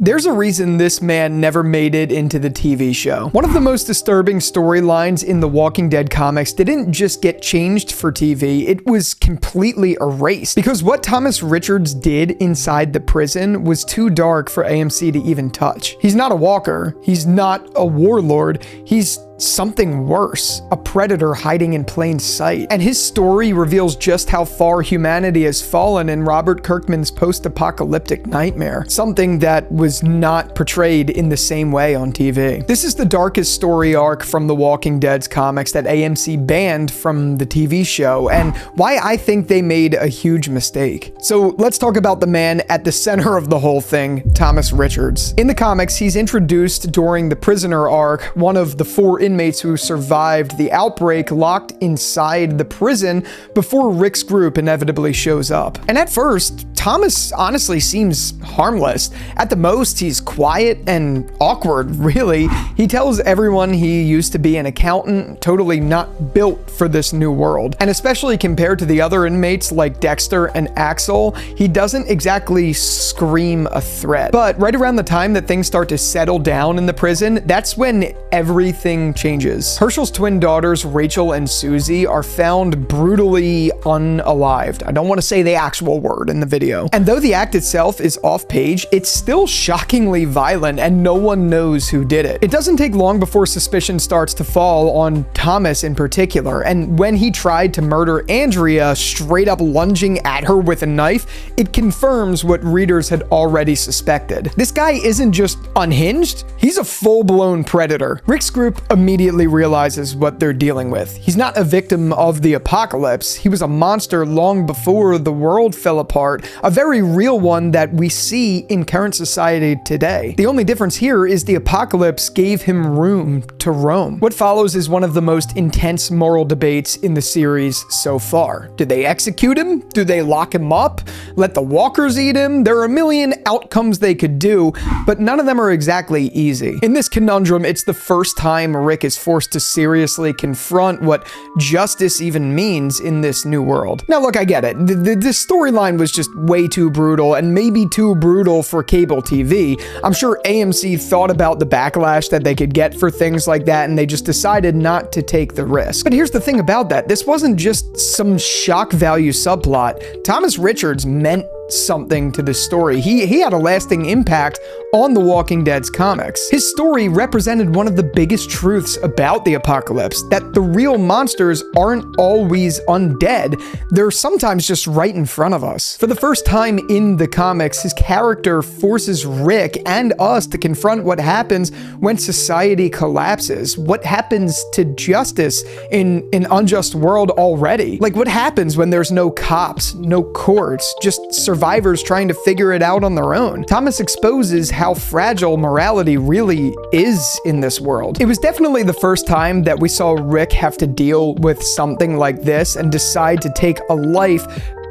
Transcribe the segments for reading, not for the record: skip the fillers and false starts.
There's a reason this man never made it into the TV show. One of the most disturbing storylines in the Walking Dead comics didn't just get changed for TV, it was completely erased. Because what Thomas Richards did inside the prison was too dark for AMC to even touch. He's not a walker, he's not a warlord, he's something worse, a predator hiding in plain sight. And his story reveals just how far humanity has fallen in Robert Kirkman's post-apocalyptic nightmare, something that was not portrayed in the same way on TV. This is the darkest story arc from the Walking Dead's comics that AMC banned from the TV show, and why I think they made a huge mistake. So let's talk about the man at the center of the whole thing, Thomas Richards. In the comics, he's introduced during the prisoner arc, one of the 4 inmates who survived the outbreak locked inside the prison before Rick's group inevitably shows up. And at first, Thomas honestly seems harmless. At the most, he's quiet and awkward, really. He tells everyone he used to be an accountant, totally not built for this new world. And especially compared to the other inmates like Dexter and Axel, he doesn't exactly scream a threat. But right around the time that things start to settle down in the prison, that's when everything changes. Herschel's twin daughters, Rachel and Susie, are found brutally unalived. I don't want to say the actual word in the video. And though the act itself is off-page, it's still shockingly violent and no one knows who did it. It doesn't take long before suspicion starts to fall on Thomas in particular, and when he tried to murder Andrea, straight up lunging at her with a knife, it confirms what readers had already suspected. This guy isn't just unhinged, he's a full-blown predator. Rick's group immediately realizes what they're dealing with. He's not a victim of the apocalypse, he was a monster long before the world fell apart, a very real one that we see in current society today. The only difference here is the apocalypse gave him room to roam. What follows is one of the most intense moral debates in the series so far. Do they execute him? Do they lock him up? Let the walkers eat him? There are a million outcomes they could do, but none of them are exactly easy. In this conundrum, it's the first time Rick is forced to seriously confront what justice even means in this new world. Now look, I get it. This storyline was just way too brutal, and maybe too brutal for cable TV. I'm sure AMC thought about the backlash that they could get for things like that, and they just decided not to take the risk. But here's the thing about that. This wasn't just some shock value subplot. Thomas Richards meant something to this story. He had a lasting impact on the Walking Dead's comics. His story represented one of the biggest truths about the apocalypse, that the real monsters aren't always undead, they're sometimes just right in front of us. For the first time in the comics, his character forces Rick and us to confront what happens when society collapses, what happens to justice in an unjust world already. Like, what happens when there's no cops, no courts, just survivors trying to figure it out on their own. Thomas exposes how fragile morality really is in this world. It was definitely the first time that we saw Rick have to deal with something like this and decide to take a life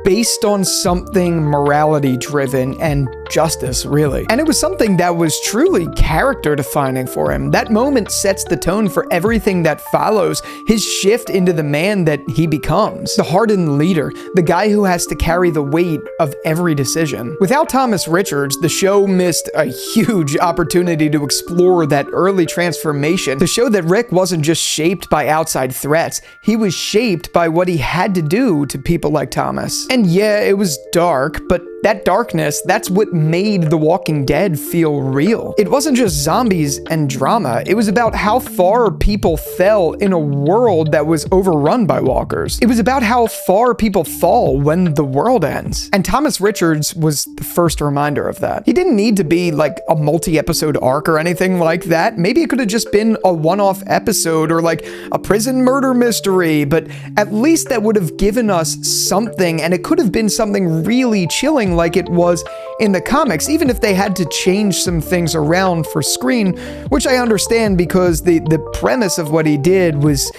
based on something morality driven and justice, really. And it was something that was truly character defining for him. That moment sets the tone for everything that follows, his shift into the man that he becomes. The hardened leader, the guy who has to carry the weight of every decision. Without Thomas Richards, the show missed a huge opportunity to explore that early transformation, to show that Rick wasn't just shaped by outside threats, he was shaped by what he had to do to people like Thomas. And yeah, it was dark, but that darkness, that's what made The Walking Dead feel real. It wasn't just zombies and drama, it was about how far people fell in a world that was overrun by walkers. It was about how far people fall when the world ends. And Thomas Richards was the first reminder of that. He didn't need to be like a multi-episode arc or anything like that. Maybe it could have just been a one-off episode or like a prison murder mystery, but at least that would have given us something, and it could have been something really chilling like it was in the comics, even if they had to change some things around for screen, which I understand because the premise of what he did was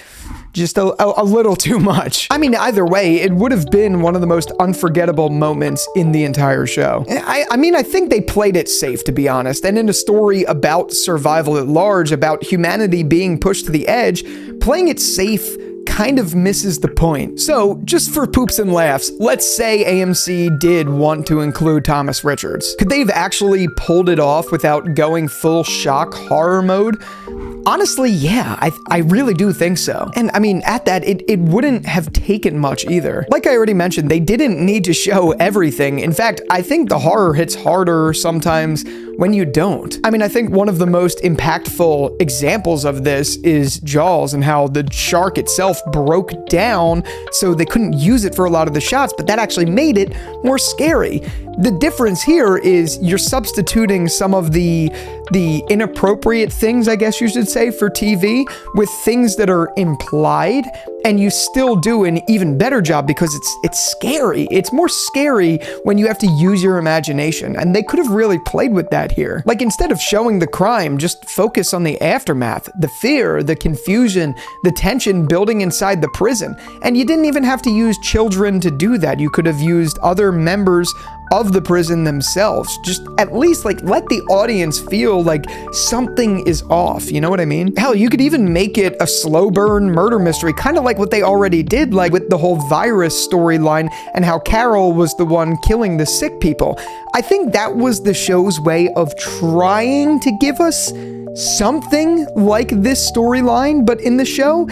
just a little too much. I mean, either way, it would have been one of the most unforgettable moments in the entire show. I mean, I think they played it safe, to be honest, and in a story about survival at large, about humanity being pushed to the edge, playing it safe kind of misses the point. So, just for poops and laughs, let's say AMC did want to include Thomas Richards. Could they have actually pulled it off without going full shock horror mode? Honestly, yeah, I really do think so. And I mean, at that, it wouldn't have taken much either. Like I already mentioned, they didn't need to show everything. In fact, I think the horror hits harder sometimes when you don't. I mean, I think one of the most impactful examples of this is Jaws and how the shark itself broke down so they couldn't use it for a lot of the shots, but that actually made it more scary. The difference here is you're substituting some of the inappropriate things, I guess you should say, for TV with things that are implied, and you still do an even better job because it's scary. It's more scary when you have to use your imagination, and they could have really played with that here. Like, instead of showing the crime, just focus on the aftermath, the fear, the confusion, the tension building inside the prison. And you didn't even have to use children to do that. You could have used other members of the prison themselves. Just at least like let the audience feel like something is off, you know what I mean? Hell, you could even make it a slow burn murder mystery, kind of like what they already did, like with the whole virus storyline and how Carol was the one killing the sick people. I think that was the show's way of trying to give us something like this storyline, but in the show.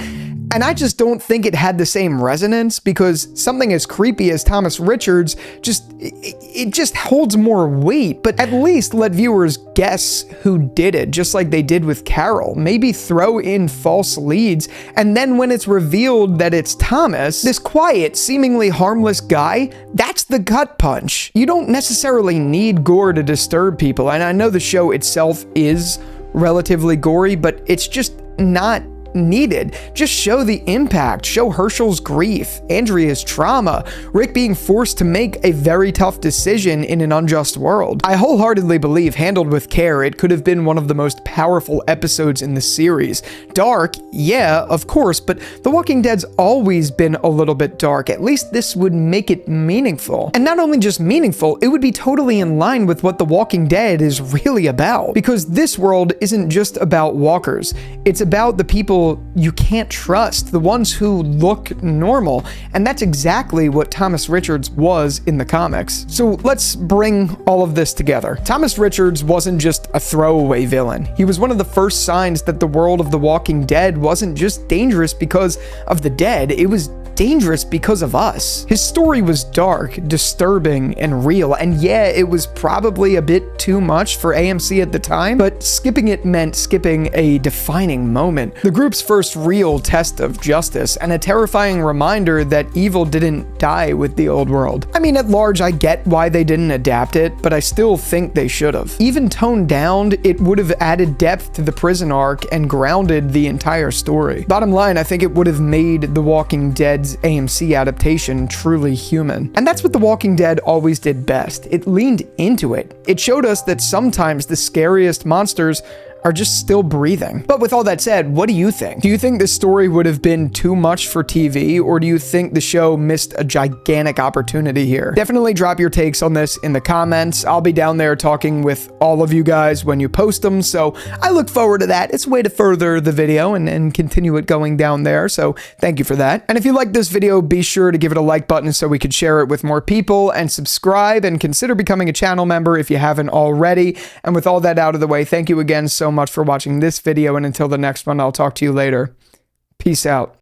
And I just don't think it had the same resonance because something as creepy as Thomas Richards it just holds more weight. But at least let viewers guess who did it, just like they did with Carol. Maybe throw in false leads, and then when it's revealed that it's Thomas, this quiet, seemingly harmless guy, that's the gut punch. You don't necessarily need gore to disturb people, and I know the show itself is relatively gory, but it's just not needed. Just show the impact, show Herschel's grief, Andrea's trauma, Rick being forced to make a very tough decision in an unjust world. I wholeheartedly believe, handled with care, it could have been one of the most powerful episodes in the series. Dark, yeah, of course, but The Walking Dead's always been a little bit dark. At least this would make it meaningful. And not only just meaningful, it would be totally in line with what The Walking Dead is really about. Because this world isn't just about walkers. It's about the people you can't trust, the ones who look normal, and that's exactly what Thomas Richards was in the comics. So let's bring all of this together. Thomas Richards wasn't just a throwaway villain. He was one of the first signs that the world of The Walking Dead wasn't just dangerous because of the dead, it was dangerous because of us. His story was dark, disturbing, and real, and yeah, it was probably a bit too much for AMC at the time, but skipping it meant skipping a defining moment, the group's first real test of justice, and a terrifying reminder that evil didn't die with the old world. I mean, at large, I get why they didn't adapt it, but I still think they should have. Even toned down, it would have added depth to the prison arc and grounded the entire story. Bottom line, I think it would have made The Walking Dead's AMC adaptation truly human. And that's what The Walking Dead always did best. It leaned into it. It showed us that sometimes the scariest monsters are just still breathing. But with all that said, what do you think? Do you think this story would have been too much for TV, or do you think the show missed a gigantic opportunity here? Definitely drop your takes on this in the comments. I'll be down there talking with all of you guys when you post them, so I look forward to that. It's a way to further the video and continue it going down there, so thank you for that. And if you like this video, be sure to give it a like button so we could share it with more people, and subscribe, and consider becoming a channel member if you haven't already. And with all that out of the way, thank you again so much for watching this video, and until the next one, I'll talk to you later. Peace out.